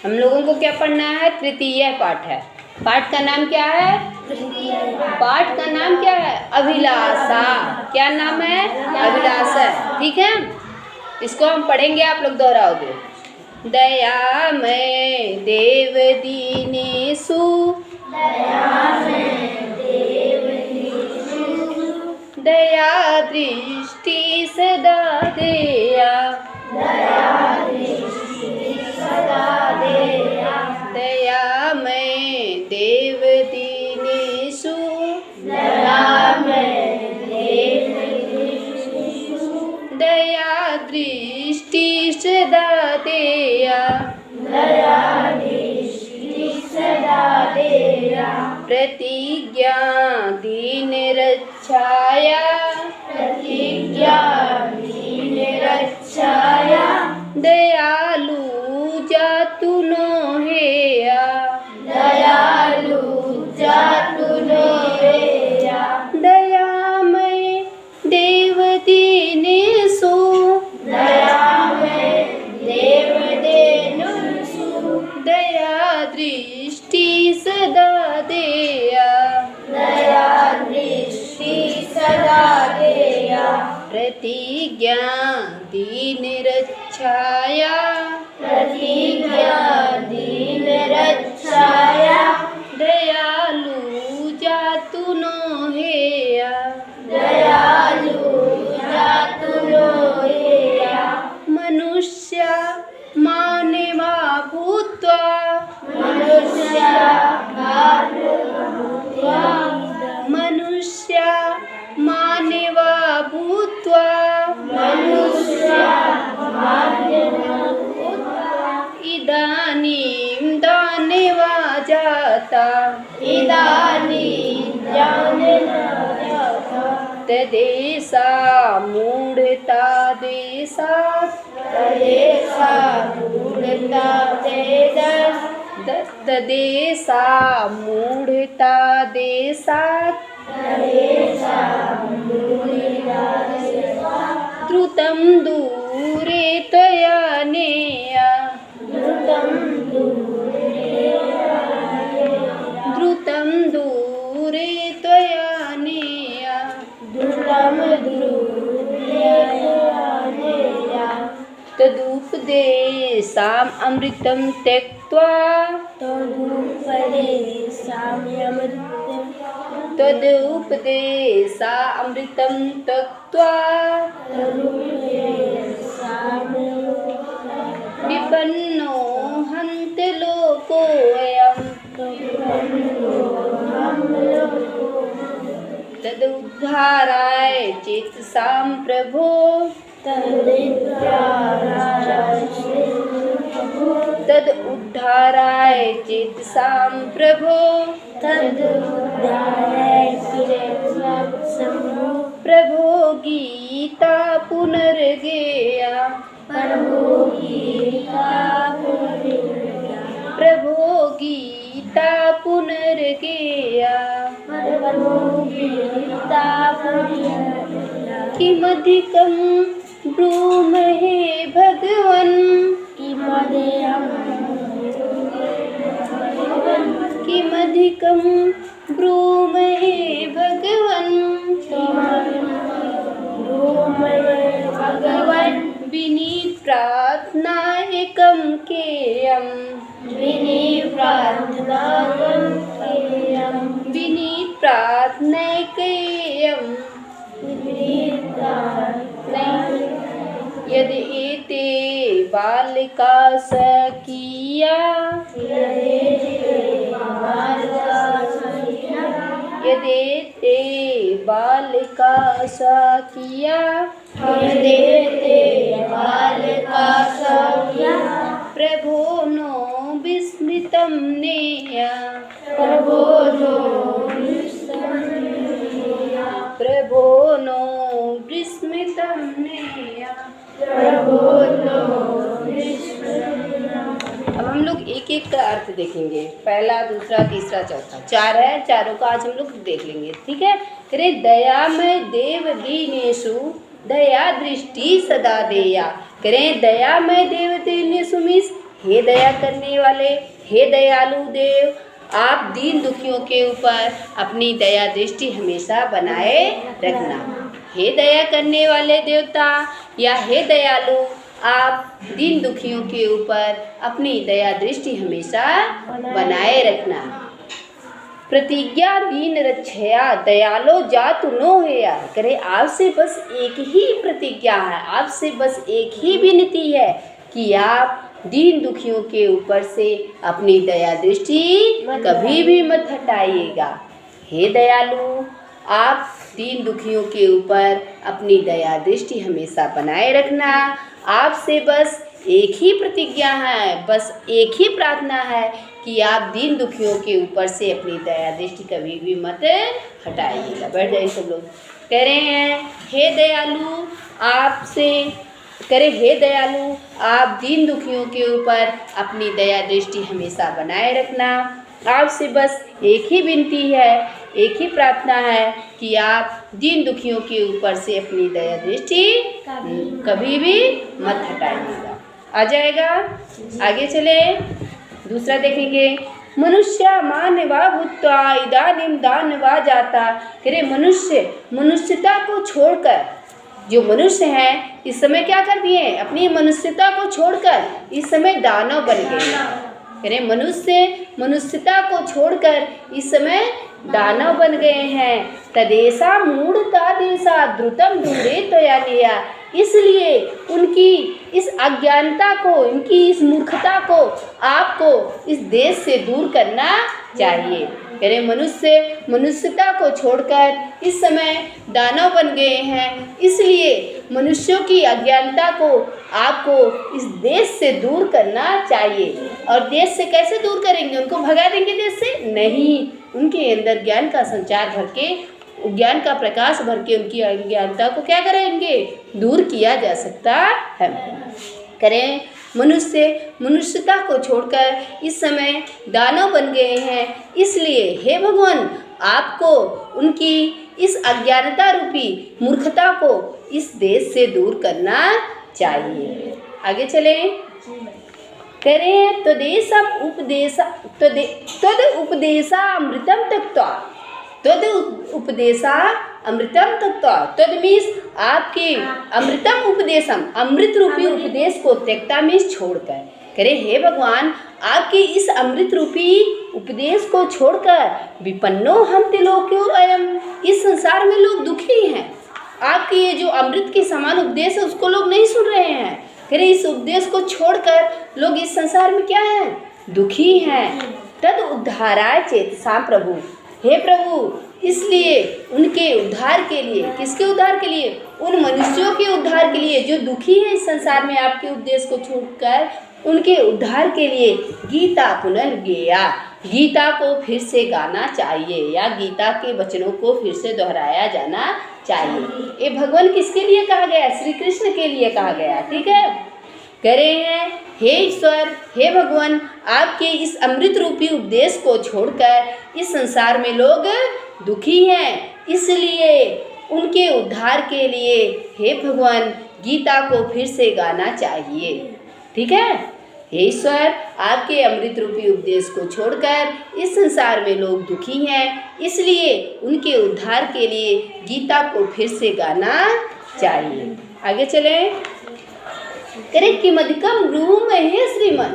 हम लोगों को क्या पढ़ना है? तृतीय पाठ है। पाठ का नाम क्या है? पाठ का नाम क्या है? अभिलाषा। क्या नाम है? अभिलाषा। ठीक है, इसको हम पढ़ेंगे, आप लोग दोहराओगे। दयामय देव दीनेषु, दया दृष्टि सदा देया, दयामय देव दीनेषु, दया दृष्टि सदा देया, प्रतिज्ञा दीन रक्षाया, दयालु जातु नो हेया, दयामय देव दीनेषु, दया दृष्टि सदा देया, प्रतिज्ञा दीन रक्षाया, दयालु जातु नो हेया, मनुष्य मानवा भूत्वा, मनुष्य मानवा भूत्वा, इदानीं दानवा जाता, तदेषा मूढता देशात्, तदेषा मूढता देशात्, द्रुतं दूरे त्वया नेया, द्रुतं दूरे त्वया नेया, तदुपदेशाम् अमृतं त्यक्त्वा, तदुपदेशा अमृतं त्यक्त्वा, विपन्नो हन्ति लोकोऽयम्, तदुद्धाराय चेतसां प्रभो, तदुद्धाराय चेतसां प्रभो, प्रभो गीता पुनर्गेया, प्रभो गीता पुनर्गेया, किमधिकं ब्रूमहे भगवन्, किमधिकं ब्रूमहे भगवन्, विनीत प्रार्थना एकं केयम्, विनीत प्रार्थना केयम्, यदि एते बालिका सखिया, यदि एते बालिका सखिया, प्रभो नो विस्मृतं नेया, प्रभो नो विस्मृतं नेया। अब हम लोग एक एक का अर्थ देखेंगे, पहला, दूसरा, तीसरा, चौथा, चार है, चारों का आज हम लोग देख लेंगे। ठीक है, करे दयामय देव दीनेषु, दया दृष्टि सदा देया। करें दयामय देव दीनेषु मीन्स हे दया करने वाले, हे दयालु देव, आप दीन दुखियों के ऊपर अपनी दया दृष्टि हमेशा बनाए रखना। हे दया करने वाले देवता या हे दयालु, आप दीन दुखियों के ऊपर अपनी दया दृष्टि हमेशा बनाए रखना। प्रतिज्ञा दीन रक्षया दयालो जातु नो हेया। करे आपसे बस एक ही प्रतिज्ञा है, आपसे बस एक ही विनती है कि आप दीन दुखियों के ऊपर से अपनी दया दृष्टि कभी भी मत हटाइएगा। हे दयालु, आप दीन दुखियों के ऊपर अपनी दया दृष्टि हमेशा बनाए रखना। आपसे बस एक ही प्रतिज्ञा है, बस एक ही प्रार्थना है कि आप दीन दुखियों के ऊपर से अपनी दया दृष्टि कभी भी मत हटाइएगा। बैठ जाइए सब लोग। कह रहे हैं हे दयालु, आपसे करे हे दयालु, आप दीन दुखियों के ऊपर अपनी दया दृष्टि हमेशा बनाए रखना। आपसे बस एक ही विनती है, एक ही प्रार्थना है कि आप दीन दुखियों के ऊपर से अपनी दया दृष्टि कभी भी मत हटाइएगा। आ जाएगा? आगे चले, दूसरा देखेंगे। मनुष्य मानवा भूत्वा इदानीं दानवा जाता। करे मनुष्यता को छोड़कर, जो मनुष्य हैं इस समय क्या कर दिए, अपनी मनुष्यता को छोड़कर इस समय दानव बन गए। करे मनुष्यता को छोड़कर इस समय दानव बन गए हैं। तदेशा मूढ़ता देशा द्रुतम दूरे त्वया। इसलिए उनकी इस अज्ञानता को, उनकी इस मूर्खता को आपको इस देश से दूर करना चाहिए। करे मनुष्यता को छोड़कर इस समय दानव बन गए हैं, इसलिए मनुष्यों की अज्ञानता को आपको इस देश से दूर करना चाहिए। और देश से कैसे दूर करेंगे? उनको भगा देंगे देश से? नहीं, उनके अंदर ज्ञान का संचार भर के, ज्ञान का प्रकाश भर के उनकी अज्ञानता को क्या करेंगे? दूर किया जा सकता है। करें मनुष्यता को छोड़कर इस समय दानव बन गए हैं, इसलिए हे भगवान, आपको उनकी इस अज्ञानता रूपी मूर्खता को इस देश से दूर करना चाहिए। आगे चलें। करें तद उपदेशा अमृतम तत्वा। तद उपदेशा अमृतम तत्वा। तद मीन्स आपके अमृतम उपदेशम, अमृत रूपी उपदेश को त्यक्ता मीन्स छोड़कर। करे हे भगवान, आपके इस अमृत रूपी उपदेश को छोड़कर विपन्नो हम तिलोक्यो अयम। इस संसार में लोग दुखी हैं। आपके ये जो अमृत के समान उपदेश है उसको लोग नहीं सुन रहे हैं। करे इस उपदेश को छोड़कर लोग इस संसार में क्या है? दुखी हैं। तद उद्धाराय चेतसा प्रभु। हे प्रभु, इसलिए उनके उद्धार के लिए, किसके उद्धार के लिए? उन मनुष्यों के उद्धार के लिए जो दुखी है इस संसार में आपके उपदेश को छोड़कर, उनके उद्धार के लिए गीता पुनर्गेया, गीता को फिर से गाना चाहिए या गीता के वचनों को फिर से दोहराया जाना चाहिए। ये भगवान किसके लिए कहा गया? श्री कृष्ण के लिए कहा गया। ठीक है। कह रहे हैं हे ईश्वर, हे भगवान, आपके इस अमृत रूपी उपदेश को छोड़कर इस संसार में लोग दुखी हैं, इसलिए उनके उद्धार के लिए हे भगवान गीता को फिर से गाना चाहिए। ठीक है। हे ईश्वर, आपके अमृत रूपी उपदेश को छोड़कर इस संसार में लोग दुखी हैं, इसलिए उनके उद्धार के लिए गीता को फिर से गाना चाहिए। आगे चलें। करे किमधिकम रूमहे श्रीमन,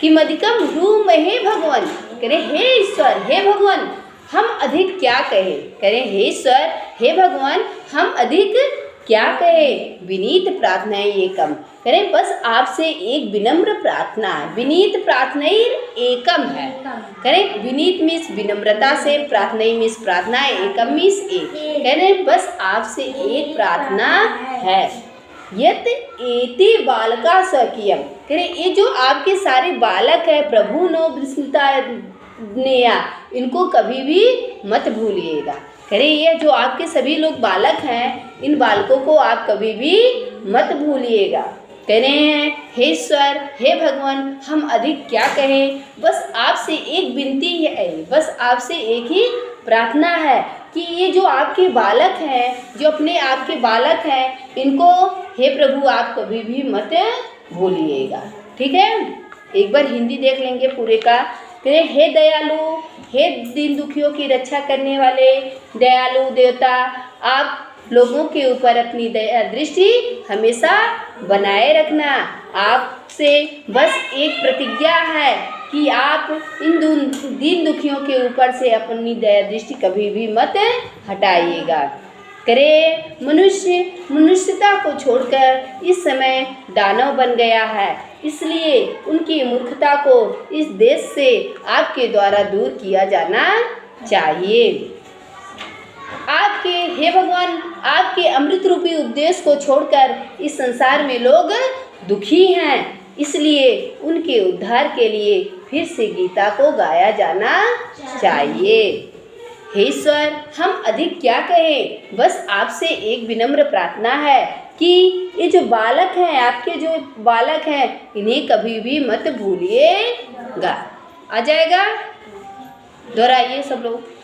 किमधिकम रूमहे भगवान। करे हे ईश्वर, हे भगवान, हम अधिक क्या कहे? करे हे ईश्वर, हे भगवान, हम अधिक क्या कहे? विनीत प्रार्थना ये कम। करें बस आपसे एक विनम्र प्रार्थना है। विनीत प्रार्थना एकम है। करें विनीत मीन्स विनम्रता से, प्रार्थना मीन्स प्रार्थना, एकम मीन्स एक। करें बस आपसे एक प्रार्थना है। यत एति बालका सकियम। करें ये जो आपके सारे बालक है, प्रभु नो विस्मृता नेया, इनको कभी भी मत भूलिएगा। करें ये जो आपके सभी लोग बालक हैं, इन बालकों को आप कभी भी मत भूलिएगा। कह रहे हैं हे ईश्वर, हे भगवान, हम अधिक क्या कहें? बस आपसे एक विनती है, बस आपसे एक ही प्रार्थना है कि ये जो आपके बालक हैं, जो अपने आपके बालक हैं, इनको हे प्रभु आप कभी भी मत भूलिएगा। ठीक है, एक बार हिंदी देख लेंगे पूरे का। फिर हे दयालु, हे दीन दुखियों की रक्षा करने वाले दयालु देवता, आप लोगों के ऊपर अपनी दया दृष्टि हमेशा बनाए रखना। आपसे बस एक प्रतिज्ञा है कि आप इन दीन दुखियों के ऊपर से अपनी दया दृष्टि कभी भी मत हटाइएगा। करे मनुष्य मनुष्यता को छोड़कर इस समय दानव बन गया है, इसलिए उनकी मूर्खता को इस देश से आपके द्वारा दूर किया जाना चाहिए। आपके हे भगवान, आपके अमृत रूपी उपदेश को छोड़कर इस संसार में लोग दुखी हैं, इसलिए उनके उद्धार के लिए फिर से गीता को गाया जाना चाहिए। हे ईश्वर, हम अधिक क्या कहें, बस आपसे एक विनम्र प्रार्थना है कि ये जो बालक हैं, आपके जो बालक हैं, इन्हें कभी भी मत भूलिएगा। आ जाएगा, दोहराइए सब लोग।